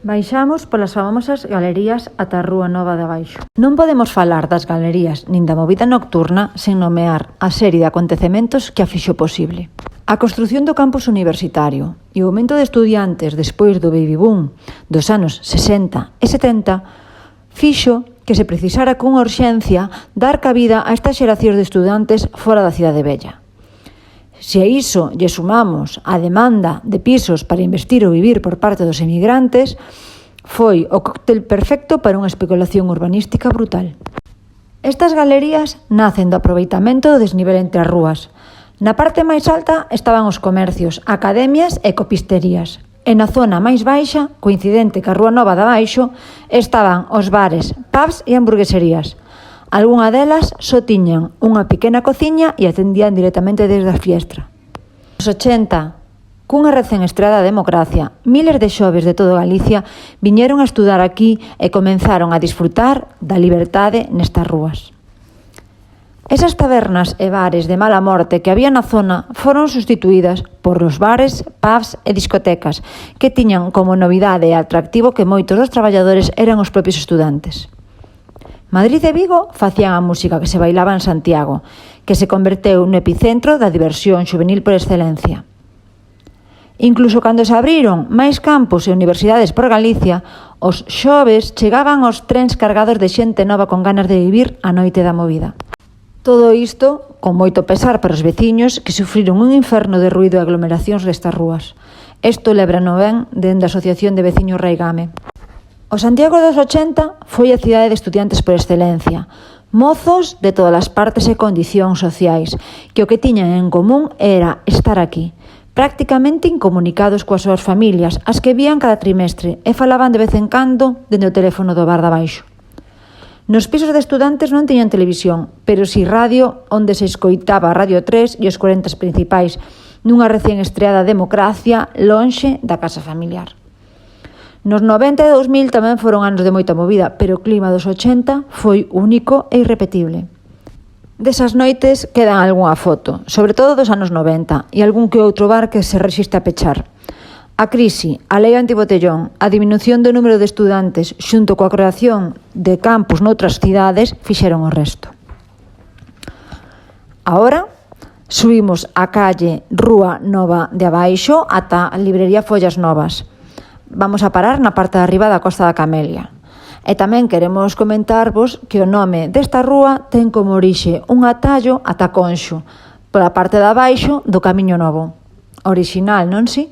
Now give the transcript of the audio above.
Baixamos polas famosas galerías ata a Rúa Nova de Abaixo. Non podemos falar das galerías nin da movida nocturna sen nomear a serie de acontecementos que a fixo posible. A construción do campus universitario e o aumento de estudiantes despois do baby boom dos anos 60 e 70 fixo que se precisara con urxencia dar cabida a estas xeracións de estudantes fora da cidade vella. Se a iso lle sumamos a demanda de pisos para investir ou vivir por parte dos emigrantes, foi o cóctel perfecto para unha especulación urbanística brutal. Estas galerías nacen do aproveitamento do desnivel entre as rúas. Na parte máis alta estaban os comercios, academias e copisterías. E na zona máis baixa, coincidente ca Rúa Nova de Abaixo, estaban os bares, pubs e hamburgueserías. Algunha delas só tiñan unha pequena cociña e atendían directamente desde a fiestra. Nos 80, cunha recén estreada democracia, miles de xoves de todo Galicia viñeron a estudar aquí e comenzaron a disfrutar da liberdade nestas rúas. Esas tabernas e bares de mala morte que había na zona foron sustituídas por os bares, pubs e discotecas, que tiñan como novidade e atractivo que moitos dos traballadores eran os propios estudantes. Madrid e Vigo facían a música que se bailaba en Santiago, que se converteu no epicentro da diversión xuvenil por excelencia. Incluso cando se abriron máis campus e universidades por Galicia, os xoves chegaban aos trens cargados de xente nova con ganas de vivir a noite da movida. Todo isto con moito pesar para os veciños que sufriron un inferno de ruído e aglomeracións destas rúas. Isto lébrano ben dende a Asociación de Veciños Raigame. O Santiago dos 80 foi a cidade de estudiantes por excelencia, mozos de todas as partes e condicións sociais, que o que tiñan en común era estar aquí, prácticamente incomunicados coas súas familias, as que vían cada trimestre e falaban de vez en cando dende o teléfono do bar de abaixo. Nos pisos de estudantes non tiñan televisión, pero si radio onde se escoitaba Radio 3 e os 40 principais, nunha recén estreada democracia lonxe da casa familiar. Nos 90 e 2000 tamén foron anos de moita movida, pero o clima dos 80 foi único e irrepetible. Desas noites quedan algunha foto, sobre todo dos anos 90, e algún que outro bar que se resiste a pechar. A crise, a lei antibotellón, a diminución do número de estudantes xunto coa creación de campus noutras cidades fixeron o resto. Ahora subimos a calle Rúa Nova de Abaixo ata a librería Follas Novas. Vamos a parar na parte de arriba da Costa da Camelia. E tamén queremos comentarvos que o nome desta rúa ten como orixe un atallo ata Conxo, pola parte de abaixo do Camiño Novo. Orixinal, non si?